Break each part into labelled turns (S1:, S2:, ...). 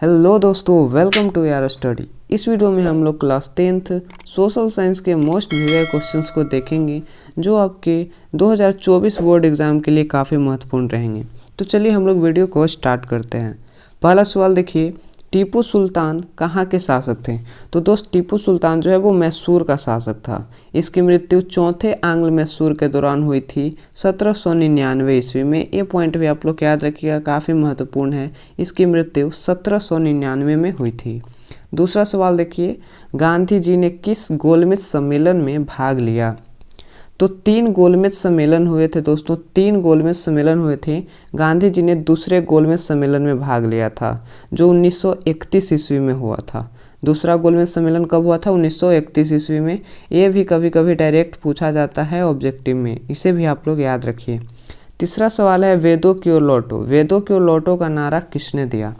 S1: Hello दोस्तों, welcome to यार study. इस वीडियो में हम लोग क्लास 10th सोशल साइंस के मोस्ट वीवियर क्वेश्चंस को देखेंगे जो आपके 2024 बोर्ड एग्ज़ाम के लिए काफ़ी महत्वपूर्ण रहेंगे। तो चलिए हम लोग वीडियो को स्टार्ट करते हैं। पहला सवाल देखिए, टीपू सुल्तान कहाँ के शासक थे? तो दोस्त, टीपू सुल्तान जो है वो मैसूर का शासक था। इसकी मृत्यु चौथे आंग्ल मैसूर के दौरान हुई थी 1799 ईस्वी में। ये पॉइंट भी आप लोग याद रखिएगा, काफ़ी महत्वपूर्ण है। इसकी मृत्यु 1799 में हुई थी। दूसरा सवाल देखिए, गांधी जी ने किस गोलमेज सम्मेलन में भाग लिया? तो 3 गोलमेज सम्मेलन हुए थे दोस्तों, 3 गोलमेज सम्मेलन हुए थे। गांधी जी ने दूसरे गोलमेज सम्मेलन में भाग लिया था जो 1931 ईस्वी में हुआ था। दूसरा गोलमेज सम्मेलन कब हुआ था? 1931 ईस्वी में। ये भी कभी कभी डायरेक्ट पूछा जाता है ऑब्जेक्टिव में, इसे भी आप लोग याद रखिए। तीसरा सवाल है, वेदों की ओर लौटो। वेदों की ओर लौटो का नारा किसने दिया?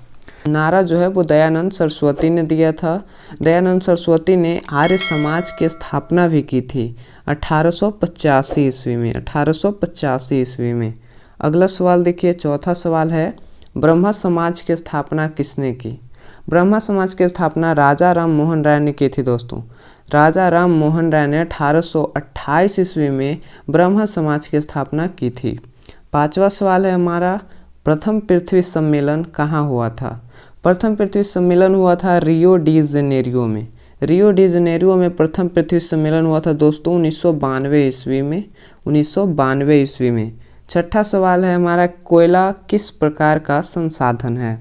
S1: नारा जो है वो दयानंद सरस्वती ने दिया था। दयानंद सरस्वती ने आर्य समाज की स्थापना भी की थी 1885 ईस्वी में। 1885 ईस्वी में। अगला सवाल देखिए, चौथा सवाल है, ब्रह्मा समाज की स्थापना किसने की? ब्रह्मा समाज की स्थापना राजा राम मोहन राय ने की थी दोस्तों। राजा राम मोहन राय ने 1828 ईस्वी में ब्रह्मा समाज की स्थापना की थी। पांचवा सवाल है हमारा, प्रथम पृथ्वी सम्मेलन कहाँ हुआ था? प्रथम पृथ्वी सम्मेलन हुआ था रियो डी जनेरियो में। रियो डी जनेरियो में प्रथम पृथ्वी सम्मेलन हुआ था दोस्तों 1992 ईस्वी में। 1992 ईस्वी में। छठा सवाल है हमारा, कोयला किस प्रकार का संसाधन है?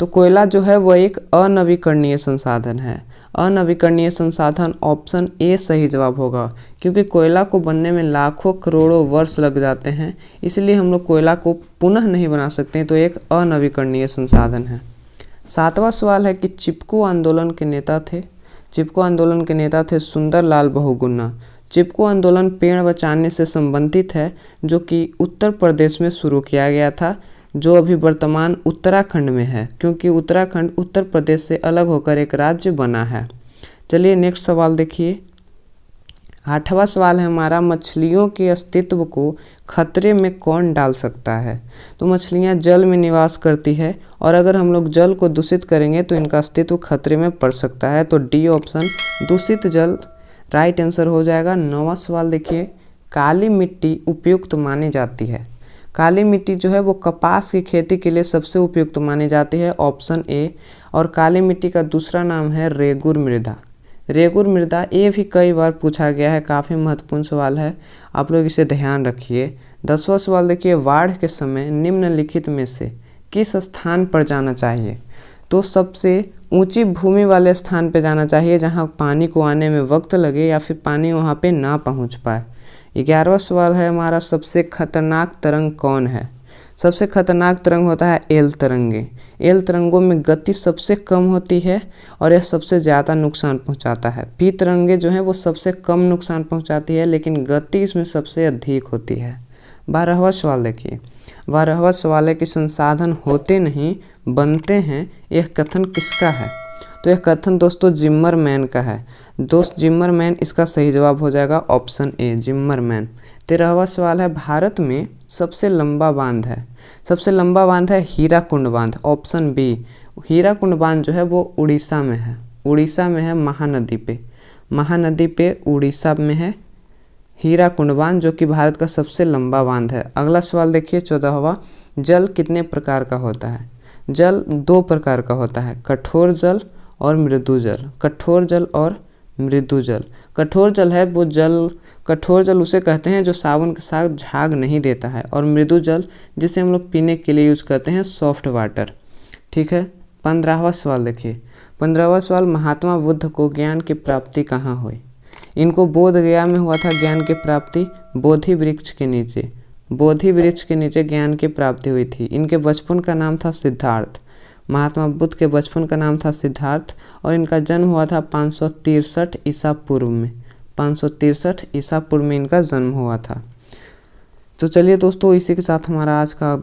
S1: तो कोयला जो है वो एक अनवीकरणीय संसाधन है। अनवीकरणीय संसाधन, ऑप्शन ए सही जवाब होगा, क्योंकि कोयला को बनने में लाखों करोड़ों वर्ष लग जाते हैं, इसलिए हम लोग कोयला को पुनः नहीं बना सकते, तो एक अनवीकरणीय संसाधन है। सातवां सवाल है कि चिपको आंदोलन के नेता थे। चिपको आंदोलन के नेता थे सुंदरलाल बहुगुणा। चिपको आंदोलन पेड़ बचाने से संबंधित है, जो कि उत्तर प्रदेश में शुरू किया गया था, जो अभी वर्तमान उत्तराखंड में है, क्योंकि उत्तराखंड उत्तर प्रदेश से अलग होकर एक राज्य बना है। चलिए नेक्स्ट सवाल देखिए। आठवां सवाल है हमारा, मछलियों के अस्तित्व को खतरे में कौन डाल सकता है? तो मछलियां जल में निवास करती है, और अगर हम लोग जल को दूषित करेंगे तो इनका अस्तित्व खतरे में पड़ सकता है। तो डी ऑप्शन, दूषित जल, राइट आंसर हो जाएगा। नौवां सवाल देखिए, काली मिट्टी उपयुक्त मानी जाती है। काली मिट्टी जो है वो कपास की खेती के लिए सबसे उपयुक्त मानी जाती है, ऑप्शन ए। और काली मिट्टी का दूसरा नाम है रेगुर मृदा। रेगुर मृदा, ये भी कई बार पूछा गया है, काफ़ी महत्वपूर्ण सवाल है, आप लोग इसे ध्यान रखिए। 10वां सवाल देखिए, बाढ़ के समय निम्नलिखित में से किस स्थान पर जाना चाहिए? तो सबसे ऊंची भूमि वाले स्थान पर जाना चाहिए, जहां पानी को आने में वक्त लगे या फिर पानी वहां पे ना पहुंच पाए। 11वां सवाल है हमारा, सबसे खतरनाक तरंग कौन है? सबसे खतरनाक तरंग होता है एल तरंगे। एल तरंगों में गति सबसे कम होती है और यह सबसे ज़्यादा नुकसान पहुंचाता है। पी तरंगे जो हैं वो सबसे कम नुकसान पहुंचाती है, लेकिन गति इसमें सबसे अधिक होती है। 12वां सवाल देखिए। 12वां सवाल है कि संसाधन होते नहीं बनते हैं, यह कथन किसका है? तो यह कथन दोस्तों जिम्मरमैन का है। दोस्त जिम्मरमैन इसका सही जवाब हो जाएगा, ऑप्शन ए जिम्मरमैन। 13वां सवाल है, भारत में सबसे लंबा बांध है। सबसे लंबा बांध है हीराकुंड बांध, ऑप्शन बी। हीराकुंड बांध जो है वो उड़ीसा में है। उड़ीसा में है, महानदी पे। महानदी पे उड़ीसा में है हीराकुंड बांध, जो कि भारत का सबसे लंबा बांध है। अगला सवाल देखिए 14वां, जल कितने प्रकार का होता है? जल 2 प्रकार का होता है, कठोर जल और मृदु जल। कठोर जल और मृदु जल। कठोर जल है वो जल, कठोर जल उसे कहते हैं जो साबुन के साथ झाग नहीं देता है, और मृदु जल जिसे हम लोग पीने के लिए यूज़ करते हैं, सॉफ्ट वाटर। ठीक है। 15वां सवाल देखिए। 15वां सवाल, महात्मा बुद्ध को ज्ञान की प्राप्ति कहाँ हुई? इनको बोध गया में हुआ था ज्ञान की प्राप्ति, बोधि वृक्ष के नीचे। बोधि वृक्ष के नीचे ज्ञान की प्राप्ति हुई थी। इनके बचपन का नाम था सिद्धार्थ। महात्मा बुद्ध के बचपन का नाम था सिद्धार्थ, और इनका जन्म हुआ था 563 ईसा पूर्व में। 563 ईसा पूर्व में इनका जन्म हुआ था। तो चलिए दोस्तों, इसी के साथ हमारा आज का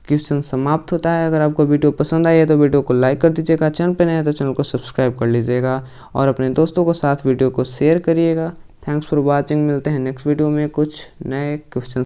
S1: क्वेश्चन समाप्त होता है। अगर आपको वीडियो पसंद आई है तो वीडियो को लाइक कर दीजिएगा, चैनल पर नए हैं तो चैनल को सब्सक्राइब कर लीजिएगा, और अपने दोस्तों के साथ वीडियो को शेयर करिएगा। Thanks for watching. मिलते हैं नेक्स्ट वीडियो में कुछ नए क्वेश्चन